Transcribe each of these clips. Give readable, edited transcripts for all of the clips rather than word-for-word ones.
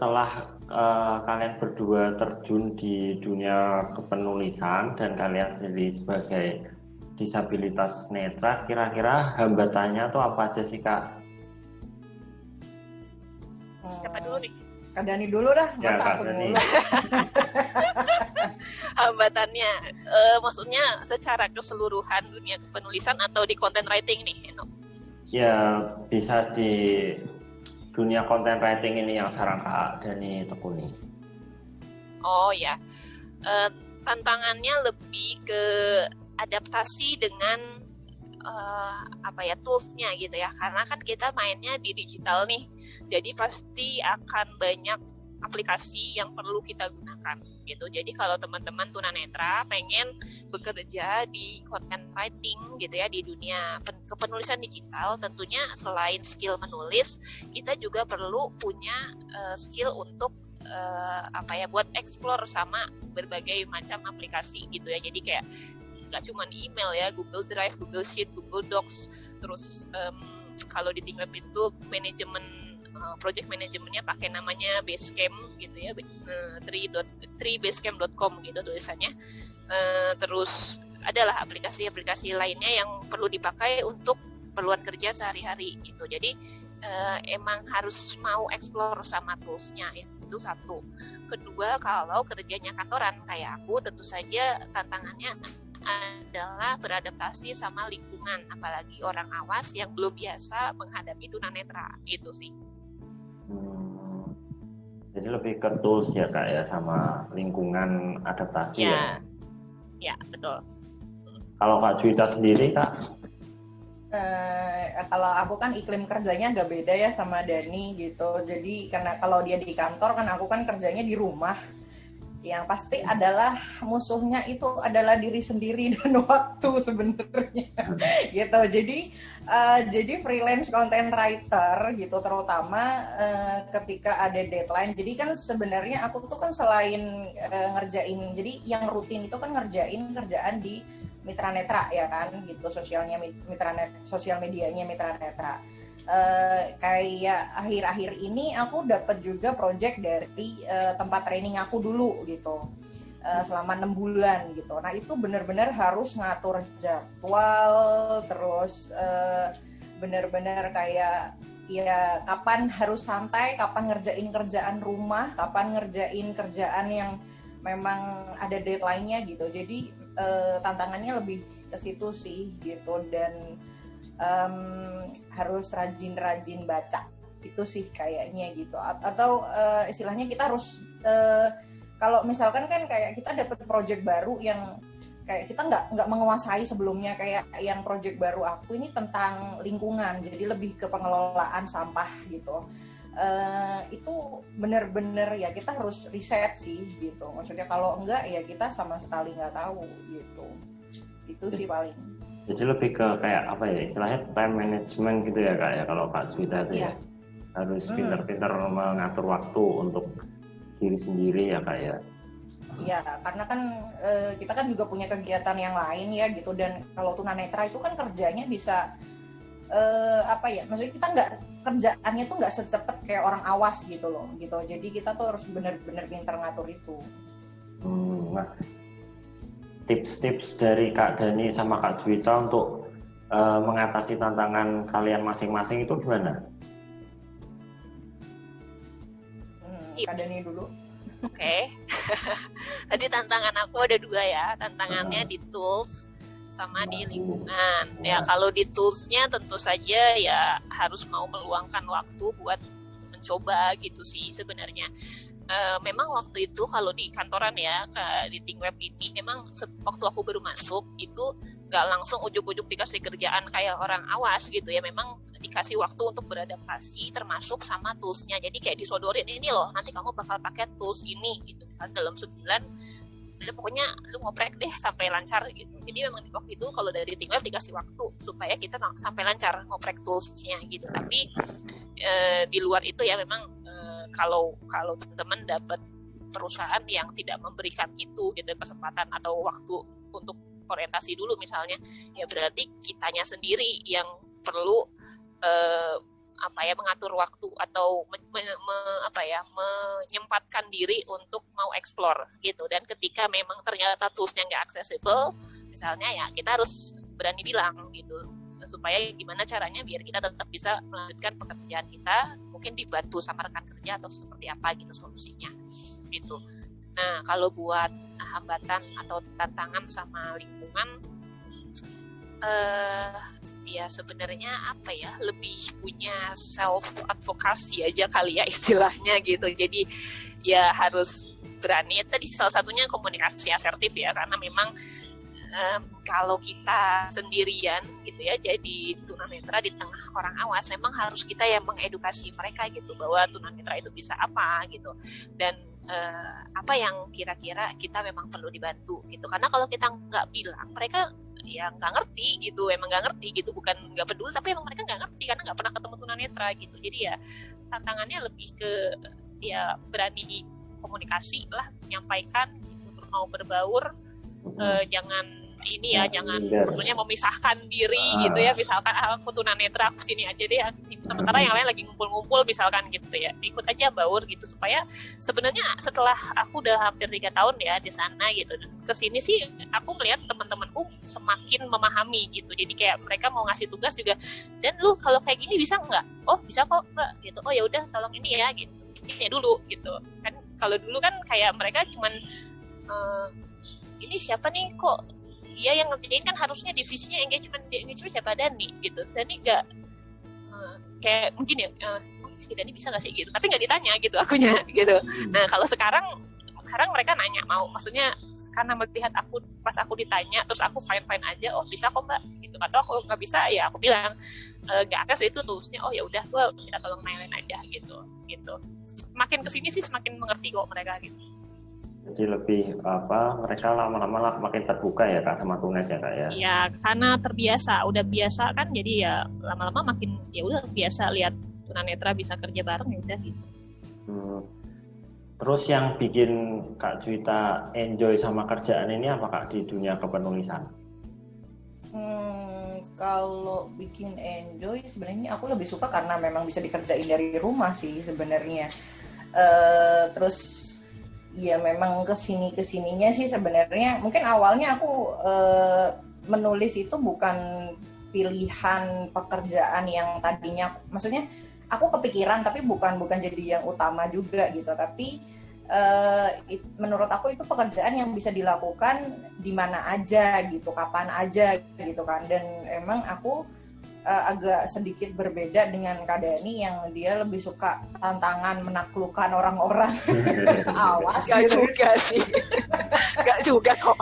setelah kalian berdua terjun di dunia kepenulisan dan kalian sendiri sebagai disabilitas netra, kira-kira hambatannya tuh apa aja sih Kak? Siapa dulu nih? Kak Dani dulu dah, masa aku dulu. Hambatannya, maksudnya secara keseluruhan dunia kepenulisan atau di content writing nih, Eno? Ya, bisa di dunia content writing ini yang sekarang Kak Dani tekuni. Oh ya, tantangannya lebih ke adaptasi dengan toolsnya gitu ya, karena kan kita mainnya di digital nih, jadi pasti akan banyak aplikasi yang perlu kita gunakan gitu. Jadi kalau teman-teman tunanetra pengen bekerja di content writing gitu ya, di dunia kepenulisan digital, tentunya selain skill menulis, kita juga perlu punya skill untuk buat explore sama berbagai macam aplikasi gitu ya. Jadi kayak nggak cuma di email ya, Google Drive, Google Sheet, Google Docs, terus kalau di ThinkWeb itu manajemen project manajemennya pakai namanya Basecamp gitu ya, 3basecamp.com gitu tulisannya. Terus adalah aplikasi-aplikasi lainnya yang perlu dipakai untuk keperluan kerja sehari-hari gitu. Jadi emang harus mau explore sama toolsnya, itu satu. Kedua, kalau kerjanya kantoran kayak aku, tentu saja tantangannya adalah beradaptasi sama lingkungan, apalagi orang awas yang belum biasa menghadapi tunanetra gitu sih. Jadi lebih ke tools ya Kak ya, sama lingkungan adaptasi ya. Ya, betul. Kalau Kak Juwita sendiri Kak? Kalau aku kan iklim kerjanya agak beda ya sama Dani gitu. Jadi karena kalau dia di kantor kan, aku kan kerjanya di rumah. Yang pasti adalah musuhnya itu adalah diri sendiri dan waktu sebenarnya gitu. Jadi freelance content writer gitu, terutama ketika ada deadline. Jadi kan sebenarnya aku tuh kan selain ngerjain, jadi yang rutin itu kan ngerjain kerjaan di Mitra Netra ya kan gitu, sosial medianya Mitra Netra. Kayak akhir-akhir ini aku dapat juga project dari tempat training aku dulu gitu, selama 6 bulan gitu. Nah itu benar-benar harus ngatur jadwal, terus benar-benar kayak ya kapan harus santai, kapan ngerjain kerjaan rumah, kapan ngerjain kerjaan yang memang ada deadline-nya gitu. Jadi tantangannya lebih ke situ sih gitu, dan harus rajin-rajin baca itu sih kayaknya gitu. Atau istilahnya kita harus kalau misalkan kan kayak kita dapat project baru yang kayak kita nggak menguasai sebelumnya, kayak yang project baru aku ini tentang lingkungan, jadi lebih ke pengelolaan sampah gitu. Itu benar-benar ya kita harus riset sih gitu. Maksudnya kalau enggak ya kita sama sekali nggak tahu gitu. Itu sih paling. Jadi lebih ke kayak apa ya, istilahnya time management gitu ya Kak ya, kalau Kak Juwita itu ya harus pintar-pintar mengatur waktu untuk diri sendiri ya Kak ya. Iya, karena kan kita kan juga punya kegiatan yang lain ya gitu, dan kalau tunanetra itu kan kerjanya bisa maksudnya kita nggak, kerjaannya tuh nggak secepat kayak orang awas gitu loh gitu. Jadi kita tuh harus benar-benar pintar ngatur itu. Nah, tips-tips dari Kak Dani sama Kak Juwita untuk mengatasi tantangan kalian masing-masing itu gimana? Kak Dani dulu. Oke. Tadi tantangan aku ada 2 ya. Tantangannya di tools sama di lingkungan. Ya kalau di toolsnya tentu saja ya harus mau meluangkan waktu buat mencoba gitu sih sebenarnya. Memang waktu itu kalau di kantoran ya, di ThinkWeb ini memang waktu aku baru masuk itu nggak langsung ujuk-ujuk dikasih kerjaan kayak orang awas gitu ya. Memang dikasih waktu untuk beradaptasi termasuk sama toolsnya. Jadi kayak disodorin, ini loh nanti kamu bakal pakai tools ini gitu. Misalnya dalam sebulan pokoknya lu ngoprek deh sampai lancar gitu. Jadi memang waktu itu kalau dari ThinkWeb dikasih waktu supaya kita sampai lancar ngoprek toolsnya gitu. Tapi di luar itu ya memang kalau teman-teman dapat perusahaan yang tidak memberikan itu gitu kesempatan atau waktu untuk orientasi dulu misalnya, ya berarti kitanya sendiri yang perlu mengatur waktu atau menyempatkan diri untuk mau explore gitu. Dan ketika memang ternyata toolsnya nggak accessible, misalnya ya kita harus berani bilang gitu, supaya gimana caranya biar kita tetap bisa melanjutkan pekerjaan kita, mungkin dibantu sama rekan kerja atau seperti apa gitu solusinya gitu. Nah, kalau buat hambatan atau tantangan sama lingkungan, ya sebenarnya lebih punya self advocacy aja kali ya istilahnya gitu. Jadi ya harus berani. Tadi salah satunya komunikasi asertif ya, karena memang kalau kita sendirian gitu ya, jadi tunanetra di tengah orang awas, memang harus kita yang mengedukasi mereka gitu bahwa tunanetra itu bisa apa gitu, dan apa yang kira-kira kita memang perlu dibantu gitu. Karena kalau kita nggak bilang, mereka ya nggak ngerti gitu, emang nggak ngerti gitu, bukan nggak peduli, tapi emang mereka nggak ngerti karena nggak pernah ketemu tunanetra gitu. Jadi ya tantangannya lebih ke ya berani komunikasi lah, menyampaikan gitu, mau berbaur, jangan ini ya, jangan maksudnya memisahkan diri gitu ya, misalkan aku tunanetra aku sini aja deh, sementara yang lain lagi ngumpul-ngumpul misalkan gitu ya, ikut aja baur gitu. Supaya sebenarnya setelah aku udah hampir 3 tahun ya di sana gitu, kesini sih aku melihat teman-temanku semakin memahami gitu. Jadi kayak mereka mau ngasih tugas juga, dan lu kalau kayak gini bisa nggak? Oh bisa kok Mbak gitu. Oh ya udah tolong ini ya gitu, ini ya dulu gitu kan. Kalau dulu kan kayak mereka cuman ini siapa nih, kok dia yang ngerjain, kan harusnya divisinya engagement siapa, Dani gitu. Dani nggak kayak mungkin ya si Dani bisa nggak sih gitu, tapi nggak ditanya gitu akunya gitu. Nah kalau sekarang mereka nanya, mau maksudnya karena melihat aku pas aku ditanya terus aku fine aja, oh bisa kok Mbak gitu, atau aku nggak bisa ya aku bilang nggak ada sih itu toolsnya, oh ya udah gue minta tolong main aja gitu. Makin kesini sih semakin mengerti kok mereka gitu. Jadi lebih mereka lama-lama makin terbuka ya Kak sama tunet ya Kak ya. Iya, karena udah biasa kan, jadi ya lama-lama makin ya udah biasa lihat tunanetra bisa kerja bareng ya udah gitu. Terus yang bikin Kak Juwita enjoy sama kerjaan ini apa Kak di dunia kepenulisan? Kalau bikin enjoy sebenarnya aku lebih suka karena memang bisa dikerjain dari rumah sih sebenarnya. Terus ya memang kesininya sih sebenarnya mungkin awalnya aku menulis itu bukan pilihan pekerjaan yang tadinya, maksudnya aku kepikiran tapi bukan jadi yang utama juga gitu, tapi menurut aku itu pekerjaan yang bisa dilakukan di mana aja gitu, kapan aja gitu kan. Dan emang aku agak sedikit berbeda dengan Kak Dani yang dia lebih suka tantangan menaklukkan orang-orang. Awas gak gitu. Juga sih gak juga kok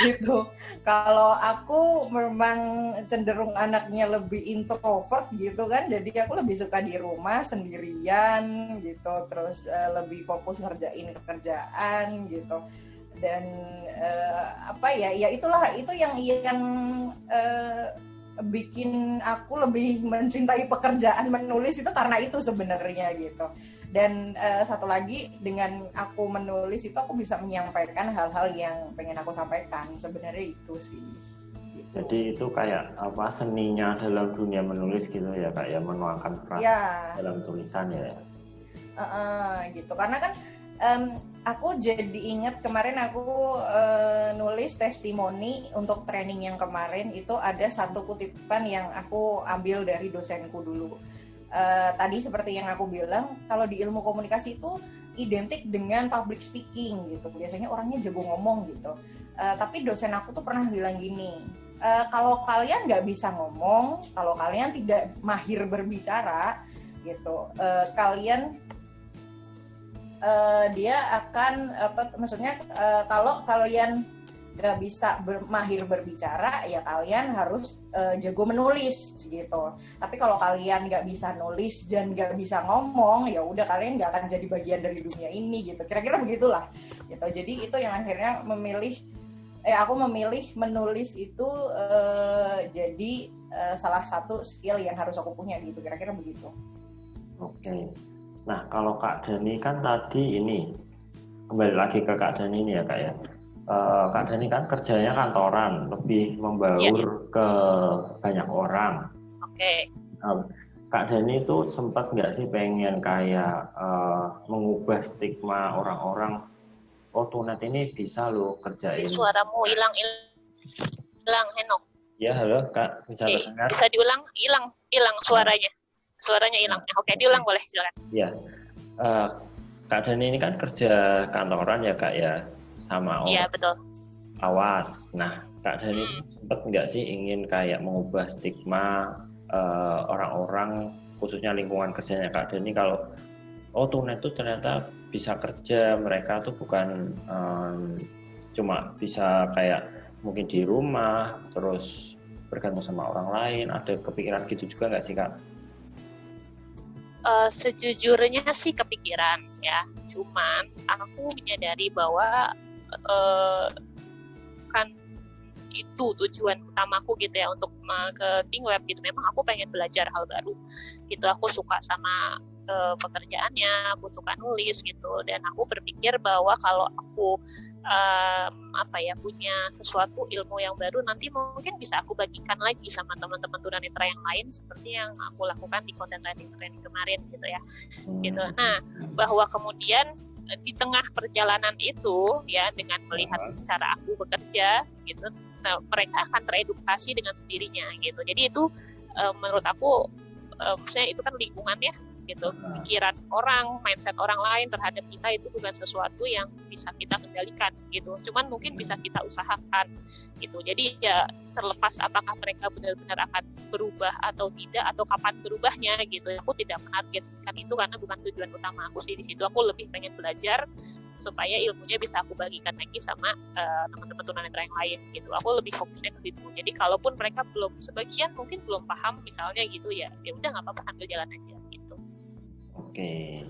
gitu. Kalau aku memang cenderung anaknya lebih introvert gitu kan, jadi aku lebih suka di rumah sendirian gitu, terus lebih fokus ngerjain pekerjaan gitu. Dan itu yang bikin aku lebih mencintai pekerjaan menulis itu karena itu sebenarnya gitu. Dan satu lagi, dengan aku menulis itu aku bisa menyampaikan hal-hal yang pengen aku sampaikan, sebenarnya itu sih gitu. Jadi itu kayak seninya dalam dunia menulis gitu ya Kak ya, menuangkan perasaan dalam tulisan ya. Gitu, karena kan aku jadi ingat kemarin aku nulis testimoni untuk training yang kemarin, itu ada satu kutipan yang aku ambil dari dosenku dulu. Tadi seperti yang aku bilang, kalau di ilmu komunikasi itu identik dengan public speaking gitu, biasanya orangnya jago ngomong gitu. Tapi dosen aku tuh pernah bilang gini, kalau kalian nggak bisa ngomong, kalau kalian tidak mahir berbicara gitu, dia akan kalau kalian nggak bisa mahir berbicara, ya kalian harus jago menulis gitu. Tapi kalau kalian nggak bisa nulis dan nggak bisa ngomong, ya udah kalian nggak akan jadi bagian dari dunia ini gitu. Kira-kira begitulah gitu. Jadi itu yang akhirnya aku memilih menulis itu jadi salah satu skill yang harus aku punya gitu. Kira-kira begitu. Oke. Nah, kalau Kak Dani kan tadi ini, kembali lagi ke Kak Dani ini ya Kak ya. Kak Dani kan kerjanya kantoran, lebih membaur ke banyak orang. Oke. Kak Dani itu sempat nggak sih pengen kayak mengubah stigma orang-orang, oh tunet ini bisa lo kerjain. Suaramu hilang Henok. Ya halo Kak, bisa terdengar? Bisa diulang? Hilang suaranya hilang. Oke, diulang boleh, silakan. Ya, Kak Dani ini kan kerja kantoran ya Kak ya, sama orang. Iya betul. Awas. Nah, Kak Dani sempat nggak sih ingin kayak mengubah stigma orang-orang, khususnya lingkungan kerjanya Kak Dani, kalau tunet itu ternyata bisa kerja, mereka tuh bukan cuma bisa kayak mungkin di rumah terus bergantung sama orang lain. Ada kepikiran gitu juga nggak sih Kak? Sejujurnya sih kepikiran ya, cuman aku menyadari bahwa kan itu tujuan utamaku gitu ya untuk ke ThinkWeb gitu. Memang aku pengen belajar hal baru gitu, aku suka sama pekerjaannya, aku suka nulis gitu, dan aku berpikir bahwa kalau aku punya sesuatu ilmu yang baru, nanti mungkin bisa aku bagikan lagi sama teman-teman tunanetra yang lain seperti yang aku lakukan di content writing training kemarin gitu ya. Gitu. Nah, bahwa kemudian di tengah perjalanan itu ya, dengan melihat cara aku bekerja gitu, nah, mereka akan teredukasi dengan sendirinya gitu. Jadi itu menurut aku maksudnya itu kan lingkungan ya gitu, pikiran orang, mindset orang lain terhadap kita itu bukan sesuatu yang bisa kita kendalikan gitu, cuman mungkin bisa kita usahakan gitu. Jadi ya terlepas apakah mereka benar-benar akan berubah atau tidak, atau kapan berubahnya gitu, aku tidak menargetkan itu karena bukan tujuan utama aku sih. Di situ aku lebih pengen belajar supaya ilmunya bisa aku bagikan lagi sama teman-teman tunanetra yang lain gitu. Aku lebih fokusnya ke situ. Jadi kalaupun mereka sebagian mungkin belum paham misalnya gitu, ya udah nggak apa-apa, sambil jalan aja gitu. Oke.